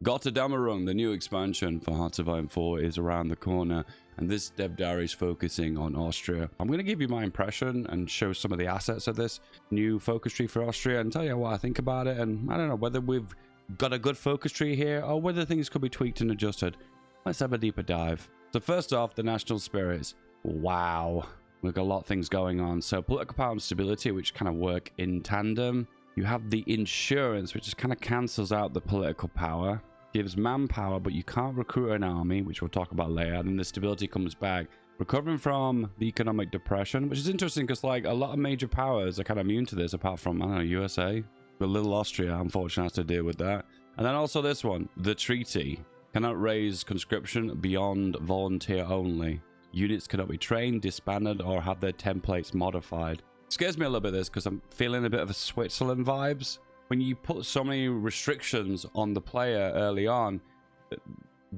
Götterdämmerung, the new expansion for Hearts of Iron 4, is around the corner, and this dev diary is focusing on Austria. I'm going to give you my impression and show some of the assets of this new focus tree for Austria and tell you what I think about it, and I don't know whether we've got a good focus tree here or whether things could be tweaked and adjusted. Let's have a deeper dive. So first off, the national spirits. Wow, we've got a lot of things going on. So political power and stability, which kind of work in tandem. You have the insurance, which just kind of cancels out the political power. Gives manpower, but you can't recruit an army, which we'll talk about later. And then the stability comes back. Recovering from the economic depression, which is interesting because like a lot of major powers are kind of immune to this, apart from, I don't know, USA. But little Austria, unfortunately, has to deal with that. And then also this one, the treaty. Cannot raise conscription beyond volunteer only. Units cannot be trained, disbanded, or have their templates modified. Scares me a little bit this because I'm feeling a bit of a Switzerland vibes. When you put so many restrictions on the player early on,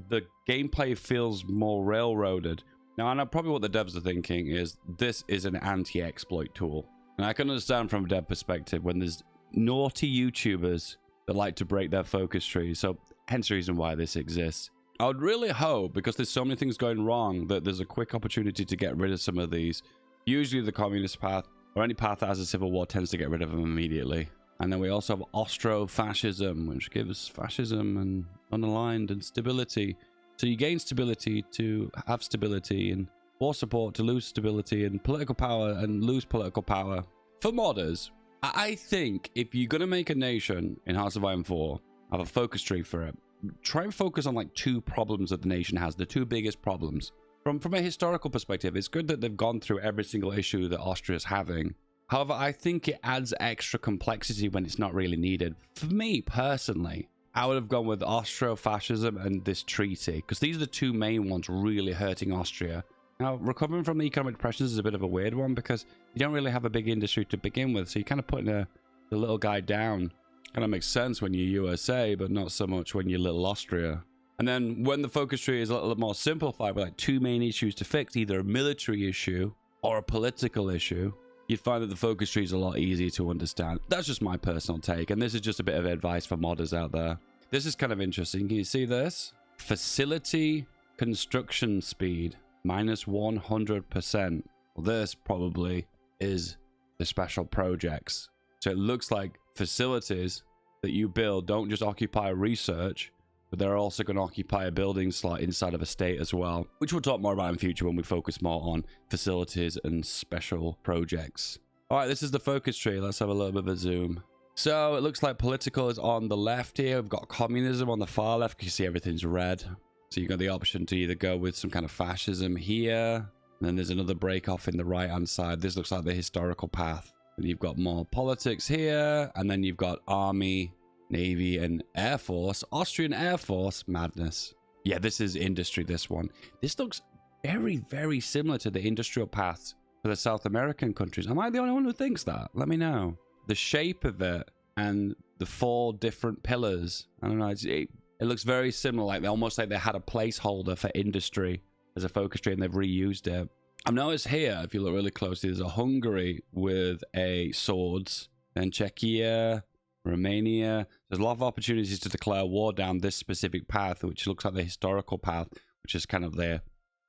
the gameplay feels more railroaded. Now, I know probably what the devs are thinking is this is an anti-exploit tool. And I can understand from a dev perspective when there's naughty YouTubers that like to break their focus trees. So hence the reason why this exists. I would really hope, because there's so many things going wrong, that there's a quick opportunity to get rid of some of these. Usually the communist path, or any path that has a civil war, tends to get rid of them immediately. And then we also have Austro-fascism, which gives fascism and unaligned and stability. So you gain stability to have stability, and war support to lose stability, and political power and lose political power. For modders, I think if you're going to make a nation in Hearts of Iron 4, have a focus tree for it, try and focus on like two problems that the nation has, the two biggest problems. From a historical perspective, it's good that they've gone through every single issue that Austria's having. However, I think it adds extra complexity when it's not really needed. For me, personally, I would have gone with Austro-fascism and this treaty, because these are the two main ones really hurting Austria. Now, recovering from the economic depressions is a bit of a weird one, because you don't really have a big industry to begin with, so you're kind of putting the little guy down. Kind of makes sense when you're USA, but not so much when you're little Austria. And then when the focus tree is a little more simplified with like two main issues to fix, either a military issue or a political issue, you'd find that the focus tree is a lot easier to understand. That's just my personal take, and this is just a bit of advice for modders out there. This is kind of interesting. Can you see this? Facility construction speed minus 100%. Well, this probably is the special projects. So it looks like facilities that you build don't just occupy research, but they're also going to occupy a building slot inside of a state as well, which we'll talk more about in future when we focus more on facilities and special projects. All right, this is the focus tree. Let's have a little bit of a zoom. So it looks like political is on the left here. We've got communism on the far left. You see everything's red. So you've got the option to either go with some kind of fascism here, and then there's another break off in the right hand side. This looks like the historical path. And you've got more politics here, and then you've got army, navy, and air force. Austrian Air Force, madness. Yeah, this is industry, this one. This looks very, very similar to the industrial paths for the South American countries. Am I the only one who thinks that? Let me know. The shape of it and the four different pillars, I don't know, it looks very similar, like almost like they had a placeholder for industry as a focus tree and they've reused it. I've noticed here, if you look really closely, there's a Hungary with a swords, then Czechia, Romania. There's a lot of opportunities to declare war down this specific path, which looks like the historical path, which is kind of the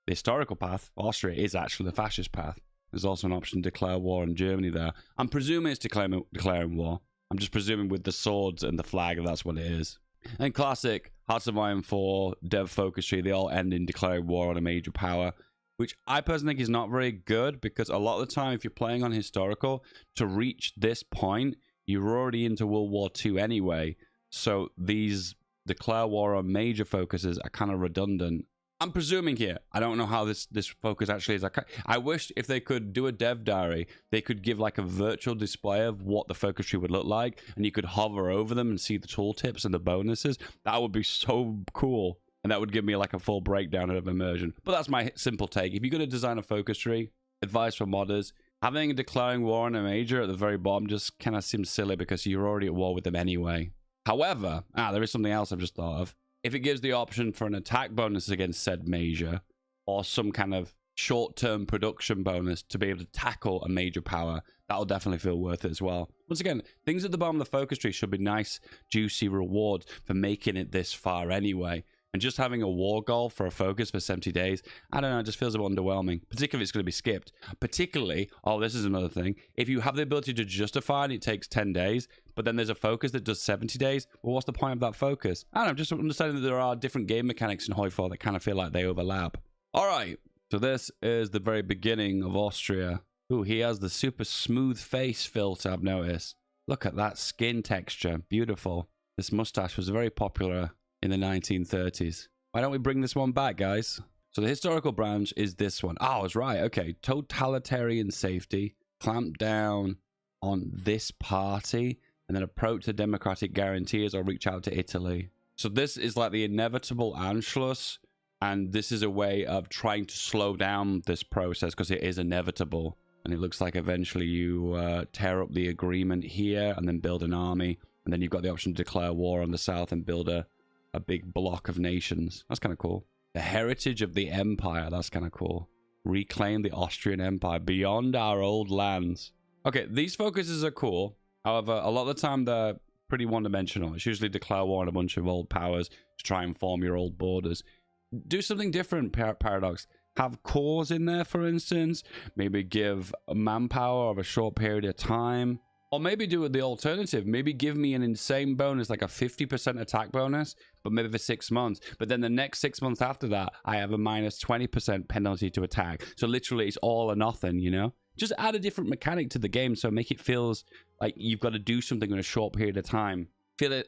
historical path. Austria is actually the fascist path. There's also an option to declare war on Germany there. I'm presuming it's declaring war. I'm just presuming with the swords and the flag, that's what it is. And classic Hearts of Iron 4 dev focus tree, they all end in declaring war on a major power, which I personally think is not very good, because a lot of the time, if you're playing on historical, to reach this point, you're already into World War II anyway. So these declare war on major focuses are kind of redundant. I'm presuming here. I don't know how this focus actually is. I wish if they could do a dev diary, they could give like a virtual display of what the focus tree would look like, and you could hover over them and see the tooltips and the bonuses. That would be so cool. And that would give me like a full breakdown of immersion. But that's my simple take. If you're going to design a focus tree, advice for modders, having a declaring war on a major at the very bottom just kind of seems silly because you're already at war with them anyway. However, there is something else I've just thought of. If it gives the option for an attack bonus against said major, or some kind of short-term production bonus to be able to tackle a major power, that'll definitely feel worth it as well. Once again, things at the bottom of the focus tree should be nice, juicy rewards for making it this far anyway. And just having a war goal for a focus for 70 days, I don't know, it just feels a bit underwhelming, particularly if it's going to be skipped. Particularly, oh, this is another thing, if you have the ability to justify and it takes 10 days, but then there's a focus that does 70 days, well, what's the point of that focus? I don't know, just understanding that there are different game mechanics in HOI4 that kind of feel like they overlap. All right, so this is the very beginning of Austria. Ooh, he has the super smooth face filter, I've noticed. Look at that skin texture, beautiful. This mustache was very popular in the 1930s. Why don't we bring this one back, guys? So the historical branch is this one. Oh, I was right. Okay. Totalitarian safety. Clamp down on this party and then approach the democratic guarantees or reach out to Italy. So this is like the inevitable Anschluss. And this is a way of trying to slow down this process because it is inevitable. And it looks like eventually you tear up the agreement here and then build an army. And then you've got the option to declare war on the south and build a big block of nations. That's kind of cool. The heritage of the empire. That's kind of cool. Reclaim the Austrian Empire beyond our old lands. Okay, these focuses are cool. However, a lot of the time they're pretty one-dimensional. It's usually declare war on a bunch of old powers to try and form your old borders. Do something different, Paradox. Have cores in there, for instance. Maybe give manpower of a short period of time. Or maybe do the alternative. Maybe give me an insane bonus, like a 50% attack bonus, but maybe for 6 months. But then the next 6 months after that, I have a minus 20% penalty to attack. So literally, it's all or nothing, you know? Just add a different mechanic to the game so make it feels like you've got to do something in a short period of time.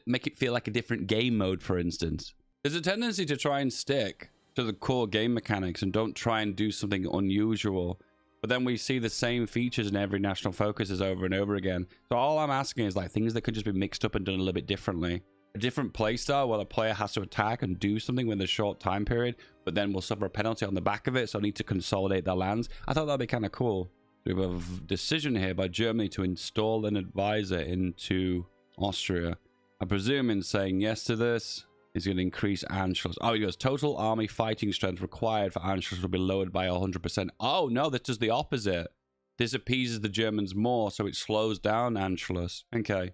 Make it feel like a different game mode, for instance. There's a tendency to try and stick to the core game mechanics and don't try and do something unusual. But then we see the same features in every national focuses over and over again. So all I'm asking is like things that could just be mixed up and done a little bit differently. A different playstyle where the player has to attack and do something within a short time period, but then will suffer a penalty on the back of it, so I need to consolidate their lands. I thought that'd be kind of cool. We have a decision here by Germany to install an advisor into Austria. I presume in saying yes to this, he's going to increase Anschluss. Oh, he goes, total army fighting strength required for Anschluss will be lowered by 100%. Oh, no, that does the opposite. This appeases the Germans more, so it slows down Anschluss. Okay.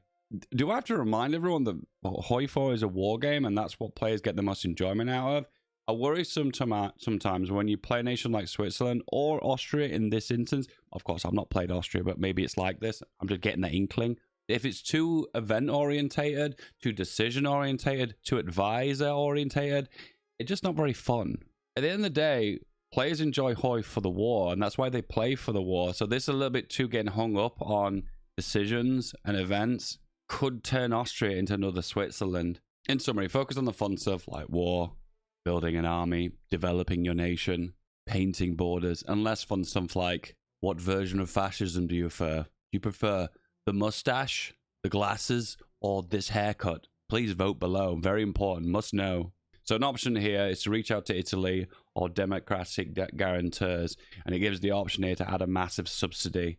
Do I have to remind everyone that HOI4 is a war game, and that's what players get the most enjoyment out of? I worry sometimes when you play a nation like Switzerland or Austria in this instance. Of course, I've not played Austria, but maybe it's like this. I'm just getting that inkling. If it's too event-orientated, too decision-orientated, too advisor-orientated, it's just not very fun. At the end of the day, players enjoy HOI for the war, and that's why they play for the war. So this is a little bit too getting hung up on decisions and events could turn Austria into another Switzerland. In summary, focus on the fun stuff like war, building an army, developing your nation, painting borders, and less fun stuff like what version of fascism do you prefer? Do you prefer the mustache, the glasses, or this haircut? Please vote below. Very important. Must know. So an option here is to reach out to Italy or democratic guarantors, and it gives the option here to add a massive subsidy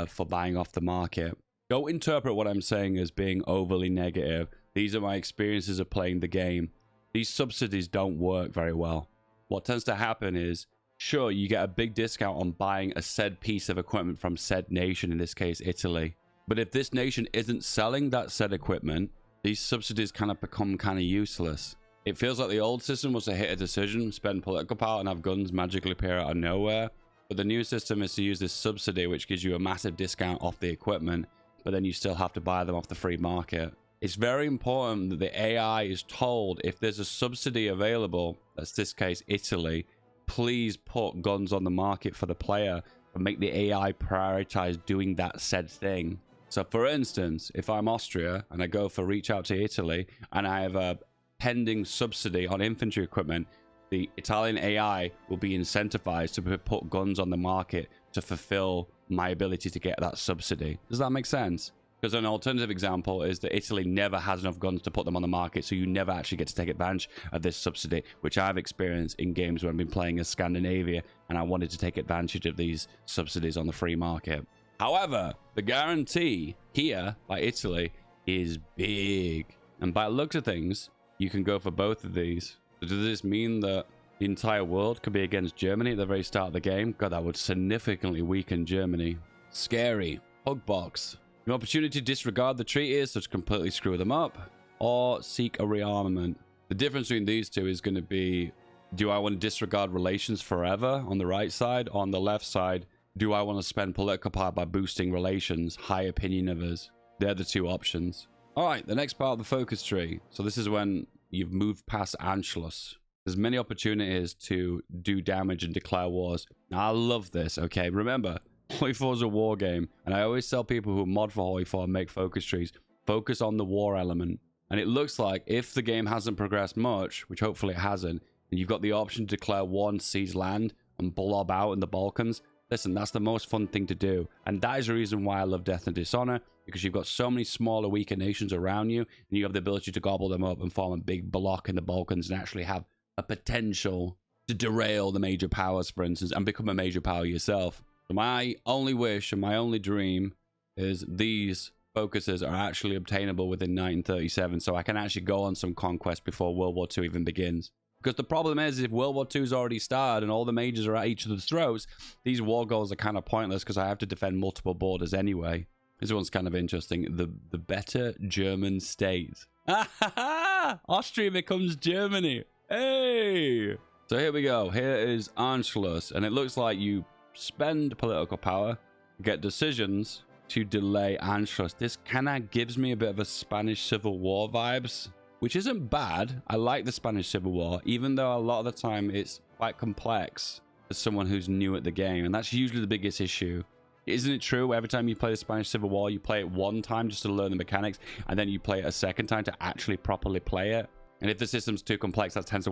for buying off the market. Don't interpret what I'm saying as being overly negative. These are my experiences of playing the game. These subsidies don't work very well. What tends to happen is, sure, you get a big discount on buying a said piece of equipment from said nation, in this case, Italy. But if this nation isn't selling that said equipment, these subsidies kind of become kind of useless. It feels like the old system was to hit a decision, spend political power, and have guns magically appear out of nowhere. But the new system is to use this subsidy, which gives you a massive discount off the equipment, but then you still have to buy them off the free market. It's very important that the AI is told if there's a subsidy available, that's this case Italy, please put guns on the market for the player and make the AI prioritize doing that said thing. So for instance, if I'm Austria and I go for reach out to Italy and I have a pending subsidy on infantry equipment, the Italian AI will be incentivized to put guns on the market to fulfill my ability to get that subsidy. Does that make sense? Because an alternative example is that Italy never has enough guns to put them on the market, so you never actually get to take advantage of this subsidy, which I've experienced in games where I've been playing as Scandinavia, and I wanted to take advantage of these subsidies on the free market. However, the guarantee here by Italy is big. And by the looks of things, you can go for both of these. So does this mean that the entire world could be against Germany at the very start of the game? God, that would significantly weaken Germany. Scary. Hug box. An opportunity to disregard the treaties, so to completely screw them up, or seek a rearmament. The difference between these two is going to be, do I want to disregard relations forever on the right side? On the left side, do I want to spend political power by boosting relations? High opinion of us. They're the two options. All right, the next part of the focus tree. So this is when you've moved past Anschluss. There's many opportunities to do damage and declare wars. Now, I love this, okay? Remember, HOI4 is a war game, and I always tell people who mod for HOI4 and make focus trees, focus on the war element. And it looks like if the game hasn't progressed much, which hopefully it hasn't, and you've got the option to declare war and seize land and blob out in the Balkans, listen, that's the most fun thing to do. And that is the reason why I love Death and Dishonor, because you've got so many smaller, weaker nations around you, and you have the ability to gobble them up and form a big block in the Balkans and actually have a potential to derail the major powers, for instance, and become a major power yourself. So my only wish and my only dream is these focuses are actually obtainable within 1937, so I can actually go on some conquest before World War II even begins. Because the problem is, if World War II's already started and all the majors are at each other's throats, these war goals are kind of pointless because I have to defend multiple borders anyway. This one's kind of interesting. The better German state. Austria becomes Germany. Hey! So here we go. Here is Anschluss. And it looks like you spend political power, get decisions to delay Anschluss. This kind of gives me a bit of a Spanish Civil War vibes, which isn't bad. I like the Spanish Civil War, even though a lot of the time it's quite complex as someone who's new at the game. And that's usually the biggest issue. Isn't it true? Every time you play the Spanish Civil War, you play it one time just to learn the mechanics, and then you play it a second time to actually properly play it. And if the system's too complex, that tends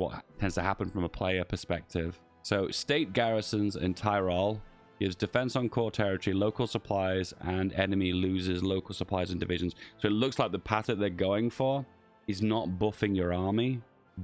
to happen from a player perspective. So state garrisons in Tyrol gives defense on core territory, local supplies, and enemy loses local supplies and divisions. So it looks like the path that they're going for is not buffing your army,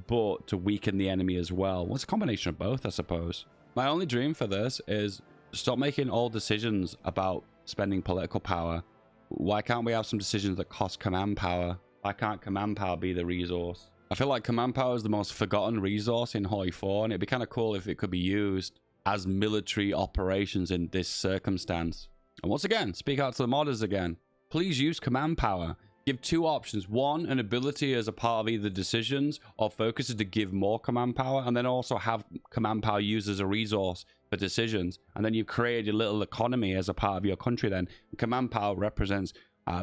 but to weaken the enemy as well. Well, it's a combination of both, I suppose. My only dream for this is stop making all decisions about spending political power. Why can't we have some decisions that cost command power? Why can't command power be the resource? I feel like command power is the most forgotten resource in HOI4, and it'd be kind of cool if it could be used as military operations in this circumstance. And once again, speak out to the modders again. Please use command power. Give two options. One, an ability as a part of either decisions or focuses to give more command power, and then also have command power used as a resource for decisions. And then you've created a little economy as a part of your country then. Command power represents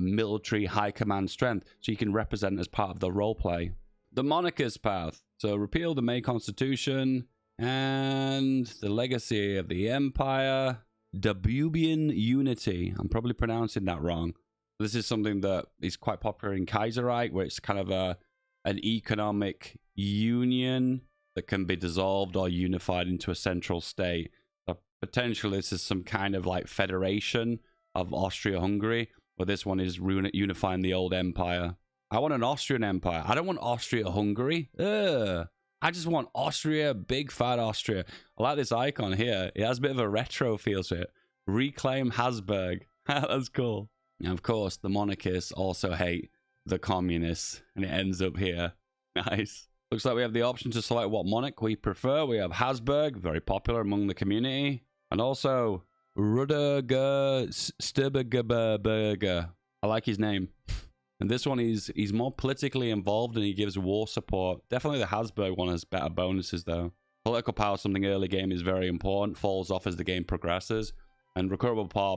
military high command strength, so you can represent as part of the roleplay. The monarchist path. So repeal the May Constitution and the legacy of the empire. Dubian Unity. I'm probably pronouncing that wrong. This is something that is quite popular in Kaiserreich, where it's kind of an economic union that can be dissolved or unified into a central state. So potentially this is some kind of like federation of Austria-Hungary, where this one is unifying the old empire. I want an Austrian empire. I don't want Austria-Hungary. I just want Austria, big fat Austria. I like this icon here. It has a bit of a retro feel to it. Reclaim Habsburg. That's cool. Now, of course, the monarchists also hate the communists, and it ends up here. Nice. Looks like we have the option to select what monarch we prefer. We have Habsburg, very popular among the community, and also Rudiger Sturberger. I like his name. And this one, he's more politically involved and he gives war support. Definitely the Habsburg one has better bonuses, though. Political power, something early game, is very important. Falls off as the game progresses. And recruitable power,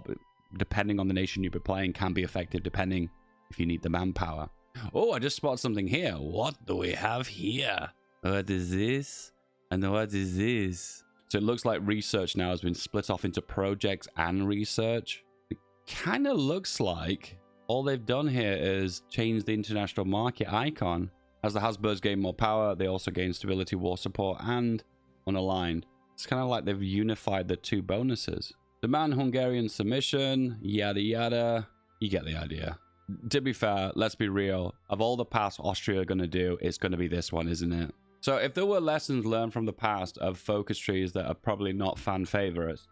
depending on the nation you've been playing, can be effective depending if you need the manpower. Oh, I just spotted something here. What do we have here? What is this? And what is this? So it looks like research now has been split off into projects and research. It kind of looks like all they've done here is change the international market icon. As the Habsburgs gain more power, they also gain stability, war support, and unaligned. It's kind of like they've unified the two bonuses. Demand Hungarian submission, yada yada. You get the idea. To be fair, let's be real. Of all the paths Austria are going to do, it's going to be this one, isn't it? So if there were lessons learned from the past of focus trees that are probably not fan favorites,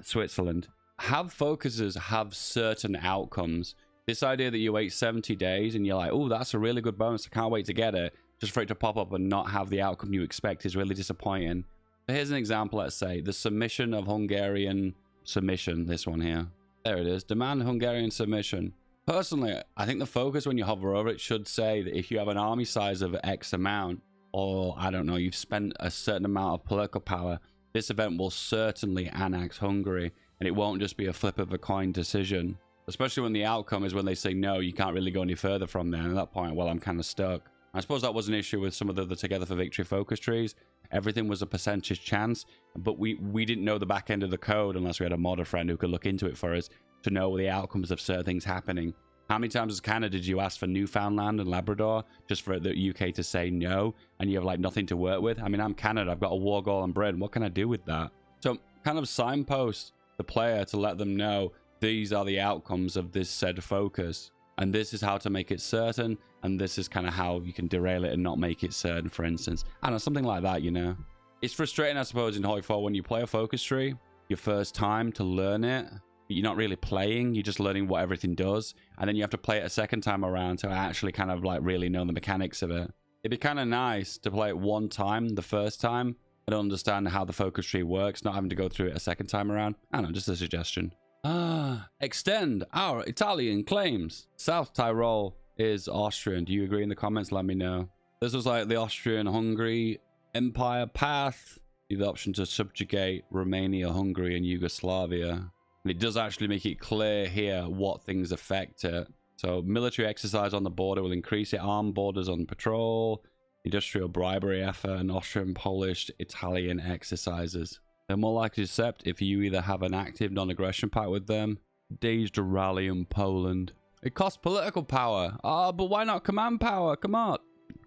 Switzerland, have focuses have certain outcomes. This idea that you wait 70 days and you're like, oh, that's a really good bonus, I can't wait to get it, just for it to pop up and not have the outcome you expect is really disappointing. So here's an example, let's say, the submission of Hungarian Submission, this one here. There it is. Demand Hungarian submission. Personally, I think the focus when you hover over it should say that if you have an army size of X amount, or I don't know, you've spent a certain amount of political power, this event will certainly annex Hungary, and it won't just be a flip of a coin decision. Especially when the outcome is when they say no, you can't really go any further from there. And at that point, well, I'm kind of stuck. I suppose that was an issue with some of the Together for Victory focus trees. Everything was a percentage chance, but we didn't know the back end of the code unless we had a modder friend who could look into it for us to know the outcomes of certain things happening. How many times as Canada did you ask for Newfoundland and Labrador just for the UK to say no, and you have like nothing to work with? I mean, I'm Canada, I've got a war goal on Britain. What can I do with that? So kind of signpost the player to let them know these are the outcomes of this said focus, and this is how to make it certain, and this is kind of how you can derail it and not make it certain, for instance. I don't know, something like that, you know. It's frustrating, I suppose, in HOI4 when you play a focus tree your first time to learn it. You're not really playing, you're just learning what everything does, and then you have to play it a second time around to actually kind of like really know the mechanics of it. It'd be kind of nice to play it one time the first time and understand how the focus tree works, not having to go through it a second time around. I don't know, just a suggestion. Extend our Italian claims. South Tyrol is Austrian. Do you agree in the comments? Let me know. This was like the Austrian-Hungary Empire path. The option to subjugate Romania, Hungary, and Yugoslavia. And it does actually make it clear here what things affect it. So military exercise on the border will increase it. Armed borders on patrol. Industrial bribery effort and Austrian-Polish Italian exercises. They're more likely to accept if you either have an active non-aggression pact with them. Days to rally in Poland. It costs political power. Ah, but why not command power? Come on.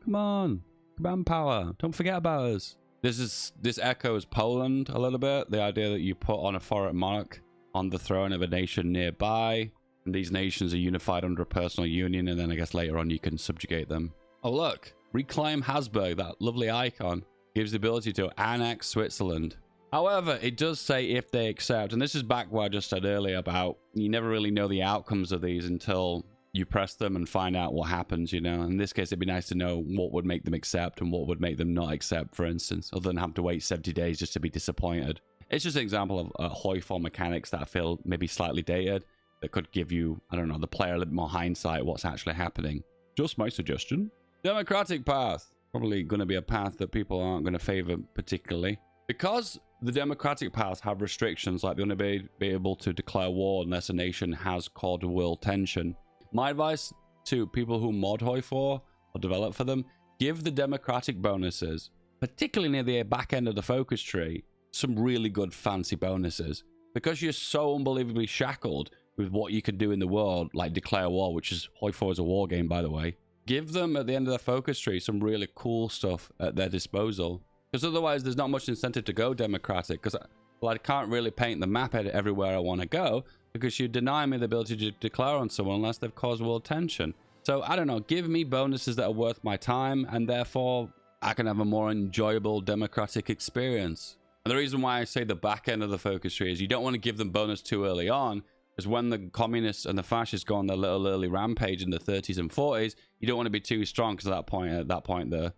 Come on. Command power. Don't forget about us. This echoes Poland a little bit. The idea that you put on a foreign monarch on the throne of a nation nearby, and these nations are unified under a personal union, and then I guess later on you can subjugate them. Oh look, reclaim Habsburg, that lovely icon, gives the ability to annex Switzerland. However, it does say if they accept, and this is back what I just said earlier about you never really know the outcomes of these until you press them and find out what happens, you know. In this case, it'd be nice to know what would make them accept and what would make them not accept, for instance, other than have to wait 70 days just to be disappointed. It's just an example of HOI4 mechanics that I feel maybe slightly dated, that could give you, I don't know, the player a little more hindsight what's actually happening. Just my suggestion. Democratic path. Probably going to be a path that people aren't going to favor particularly. Because the democratic paths have restrictions, like they're going to be able to declare war unless a nation has caused world tension. My advice to people who mod HOI4 or develop for them, give the democratic bonuses, particularly near the back end of the focus tree, some really good fancy bonuses. Because you're so unbelievably shackled with what you can do in the world, like declare war, which is HOI4 is a war game, by the way. Give them at the end of the focus tree some really cool stuff at their disposal. Because otherwise there's not much incentive to go democratic, because I can't really paint the map everywhere I want to go, because you deny me the ability to declare on someone unless they've caused world tension. So I don't know, give me bonuses that are worth my time, and therefore I can have a more enjoyable democratic experience. And the reason why I say the back end of the focus tree is you don't want to give them bonus too early on, because when the communists and the fascists go on their little early rampage in the 30s and 40s, you don't want to be too strong, because at that point the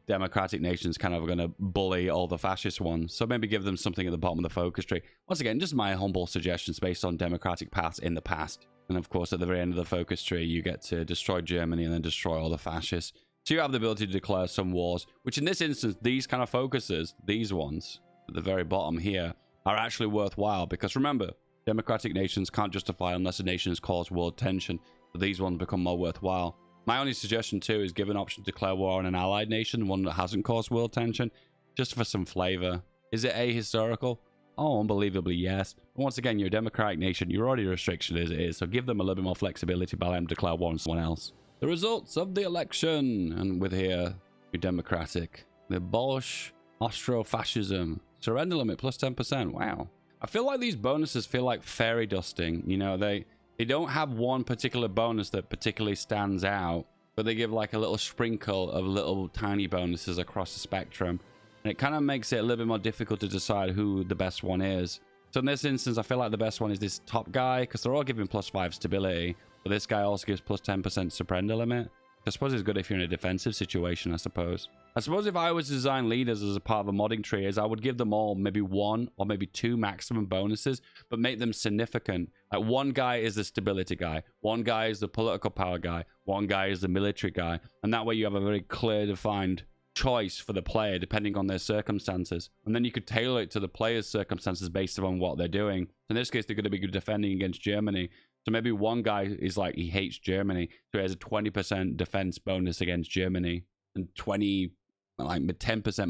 democratic nations kind of are going to bully all the fascist ones. So maybe give them something at the bottom of the focus tree. Once again, just my humble suggestions based on democratic paths in the past. And of course, at the very end of the focus tree, you get to destroy Germany and then destroy all the fascists. So you have the ability to declare some wars, which in this instance, these kind of focuses, these ones at the very bottom here, are actually worthwhile. Because remember, democratic nations can't justify unless a nation has caused world tension. So these ones become more worthwhile. My only suggestion too is give an option to declare war on an allied nation, one that hasn't caused world tension, just for some flavor. Is it ahistorical? Oh, unbelievably yes. But once again, you're a democratic nation, you're already restricted as it is, so give them a little bit more flexibility by letting them declare war on someone else. The results of the election, and with here, you're democratic. The Abolish Austro-fascism. Surrender limit plus 10%. Wow. I feel like these bonuses feel like fairy dusting. You know, they don't have one particular bonus that particularly stands out, but they give like a little sprinkle of little tiny bonuses across the spectrum. And it kind of makes it a little bit more difficult to decide who the best one is. So in this instance, I feel like the best one is this top guy, because they're all giving +5 stability. But this guy also gives plus 10% surrender limit. I suppose it's good if you're in a defensive situation, I suppose. I suppose if I was to design leaders as a part of a modding tree, is I would give them all maybe 1 or maybe 2 maximum bonuses, but make them significant. Like one guy is the stability guy, one guy is the political power guy, one guy is the military guy, and that way you have a very clear defined choice for the player depending on their circumstances, and then you could tailor it to the player's circumstances based on what they're doing. In this case, they're going to be defending against Germany, so maybe one guy is like he hates Germany, so he has a 20% defense bonus against Germany and 10%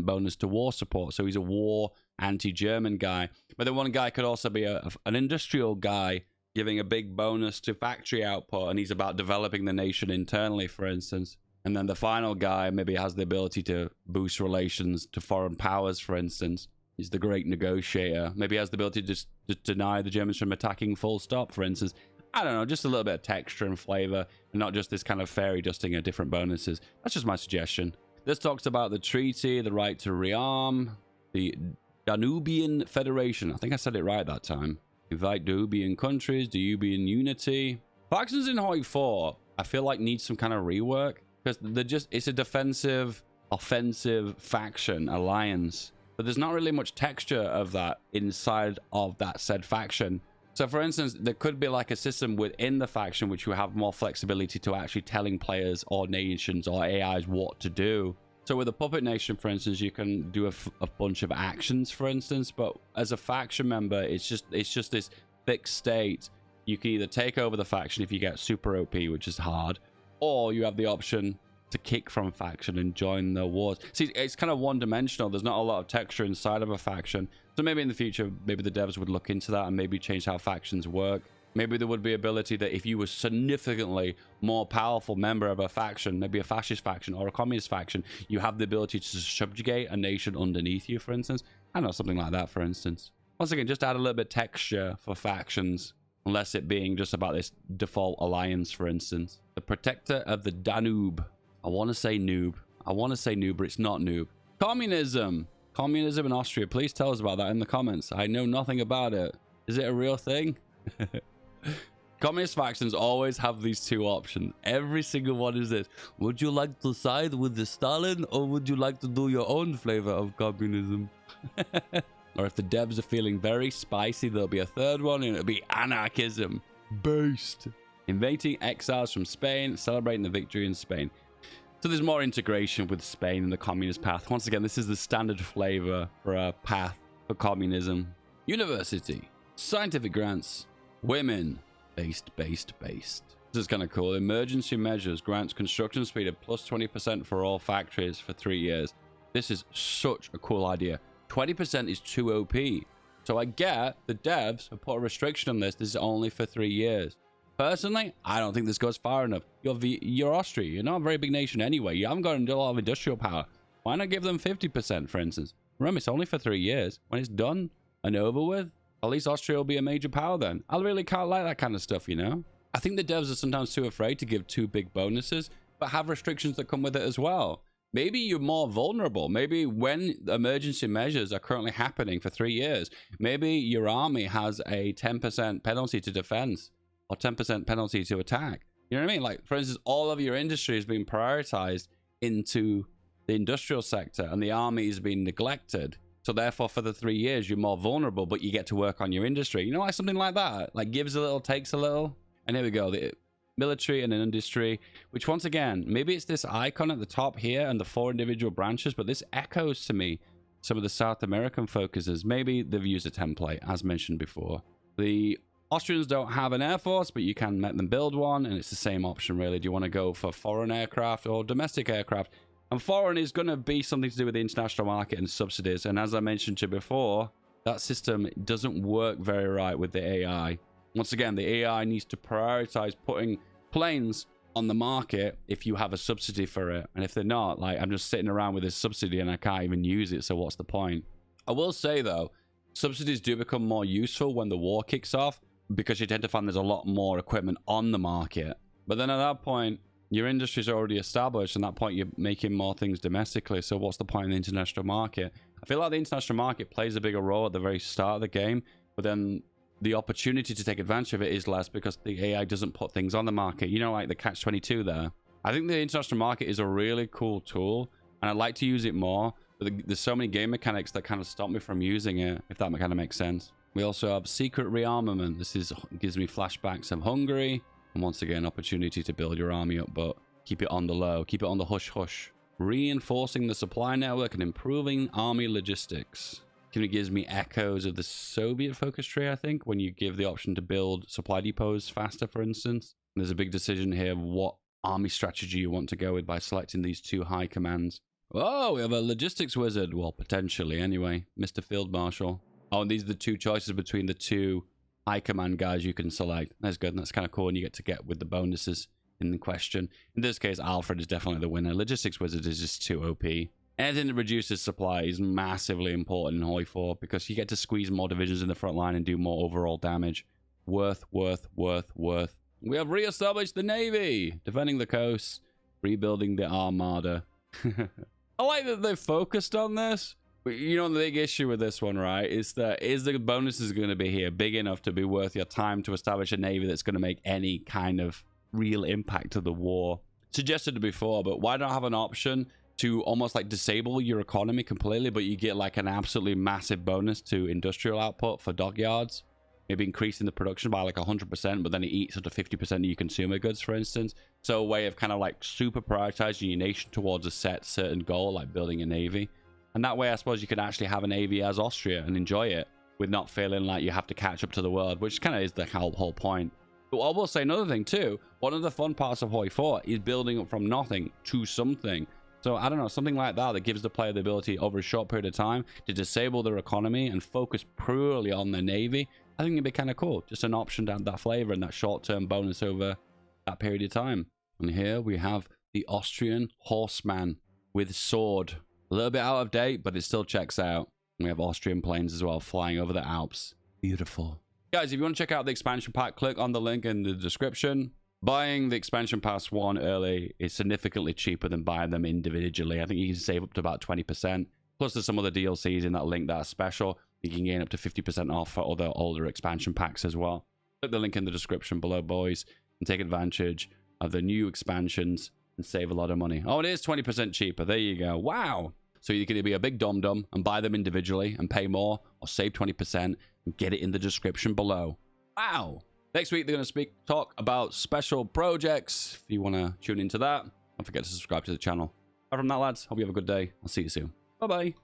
bonus to war support, so he's a war anti-German guy. But then one guy could also be an industrial guy giving a big bonus to factory output, and he's about developing the nation internally, for instance. And then the final guy maybe has the ability to boost relations to foreign powers, for instance. He's the great negotiator. Maybe he has the ability to just deny the Germans from attacking full stop, for instance. I don't know, just a little bit of texture and flavor, and not just this kind of fairy dusting of different bonuses. That's just my suggestion. This talks about the treaty, the right to rearm, the Danubian Federation. I think I said it right that time. Invite Dubian countries, Dubian Unity. Factions in HOI4, I feel like need some kind of rework. Because it's a defensive, offensive faction alliance. But there's not really much texture of that inside of that said faction. So for instance, there could be like a system within the faction which will have more flexibility to actually telling players or nations or AIs what to do. So with a puppet nation, for instance, you can do a bunch of actions, for instance. But as a faction member, it's just this fixed state. You can either take over the faction if you get super OP, which is hard, or you have the option to kick from faction and join the wars. See, it's kind of one-dimensional. There's not a lot of texture inside of a faction. So maybe in the future, maybe the devs would look into that and maybe change how factions work. Maybe there would be ability that if you were significantly more powerful member of a faction, maybe a fascist faction or a communist faction, you have the ability to subjugate a nation underneath you, for instance. I don't know, something like that, for instance. Once again, just add a little bit of texture for factions. Unless it being just about this default alliance, for instance. The Protector of the Danube. I want to say noob. I want to say noob, but it's not noob. Communism. Communism in Austria. Please tell us about that in the comments. I know nothing about it. Is it a real thing? Communist factions always have these 2 options. Every single one is this. Would you like to side with the Stalin, or would you like to do your own flavor of communism? Or if the devs are feeling very spicy, there'll be a 3rd one, and it'll be anarchism. Based. Invading exiles from Spain, celebrating the victory in Spain. So there's more integration with Spain in the communist path. Once again, this is the standard flavor for a path for communism. University. Scientific grants. Women. Based. This is kind of cool. Emergency measures grants construction speed of plus 20% for all factories for 3 years. This is such a cool idea. 20% is too OP. So I get the devs have put a restriction on this. This is only for 3 years. Personally, I don't think this goes far enough. You're Austria. You're not a very big nation anyway. You haven't got a lot of industrial power. Why not give them 50%, for instance? Remember, it's only for 3 years. When it's done and over with, at least Austria will be a major power then. I really can't like that kind of stuff, you know? I think the devs are sometimes too afraid to give 2 big bonuses, but have restrictions that come with it as well. Maybe you're more vulnerable. Maybe when emergency measures are currently happening for 3 years, maybe your army has a 10% penalty to defense or 10% penalty to attack. You know what I mean? Like, for instance, all of your industry is being prioritized into the industrial sector and the army is being neglected. So therefore, for the 3 years, you're more vulnerable, but you get to work on your industry. You know, like something like that. Like gives a little, takes a little. And here we go. The military and an industry, which once again, maybe it's this icon at the top here and the 4 individual branches, but this echoes to me some of the South American focuses. Maybe they've used a template, as mentioned before. The Austrians don't have an air force, but you can let them build one, and it's the same option, really. Do you want to go for foreign aircraft or domestic aircraft? And foreign is going to be something to do with the international market and subsidies. And as I mentioned to you before, that system doesn't work very right with the AI. Once again, the AI needs to prioritize putting planes on the market if you have a subsidy for it. And if they're not, like, I'm just sitting around with this subsidy and I can't even use it, so what's the point? I will say, though, subsidies do become more useful when the war kicks off because you tend to find there's a lot more equipment on the market. But then at that point, your industry's already established, and at that point, you're making more things domestically, so what's the point in the international market? I feel like the international market plays a bigger role at the very start of the game, but then the opportunity to take advantage of it is less because the AI doesn't put things on the market. You know, like the catch-22 there. I think the international market is a really cool tool, and I'd like to use it more, but there's so many game mechanics that kind of stop me from using it, if that kind of makes sense. We also have secret rearmament. This gives me flashbacks of Hungary, and once again, opportunity to build your army up, but keep it on the low, keep it on the hush hush. Reinforcing the supply network and improving army logistics. It gives me echoes of the Soviet focus tree, I think, when you give the option to build supply depots faster, for instance. And there's a big decision here of what army strategy you want to go with by selecting these two high commands. Oh, we have a logistics wizard. Well, potentially, anyway. Mr. Field Marshal. Oh, and these are the two choices between the two high command guys you can select. That's good. That's kind of cool, and you get with the bonuses in the question. In this case, Alfred is definitely the winner. Logistics wizard is just too OP. Anything that reduces supply is massively important in HOI4 because you get to squeeze more divisions in the front line and do more overall damage. Worth. We have re-established the Navy, defending the coast, rebuilding the Armada. I like that they've focused on this. But you know, the big issue with this one, right, is that the bonuses going to be here big enough to be worth your time to establish a Navy that's going to make any kind of real impact to the war? Suggested before, but why not have an option to almost like disable your economy completely, but you get like an absolutely massive bonus to industrial output for dockyards? Maybe increasing the production by like 100%, but then it eats up to 50% of your consumer goods, for instance. So a way of kind of like super prioritizing your nation towards a certain goal, like building a navy. And that way, I suppose you can actually have a navy as Austria and enjoy it with not feeling like you have to catch up to the world, which kind of is the whole point. But I will say another thing too. One of the fun parts of HOI4 is building up from nothing to something. So I don't know, something like that gives the player the ability over a short period of time to disable their economy and focus purely on their navy. I think it'd be kind of cool. Just an option to add that flavor and that short-term bonus over that period of time. And here we have the Austrian horseman with sword. A little bit out of date, but it still checks out. We have Austrian planes as well flying over the Alps. Beautiful. Guys, if you want to check out the expansion pack, click on the link in the description. Buying the expansion pass 1 early is significantly cheaper than buying them individually. I think you can save up to about 20%. Plus, there's some other DLCs in that link that are special. You can gain up to 50% off for other older expansion packs as well. Click the link in the description below, boys, and take advantage of the new expansions and save a lot of money. Oh, it is 20% cheaper. There you go. Wow. So you can either be a big dum-dum and buy them individually and pay more, or save 20% and get it in the description below. Wow. Next week, they're going to talk about special projects. If you want to tune into that, don't forget to subscribe to the channel. Apart from that, lads, hope you have a good day. I'll see you soon. Bye-bye.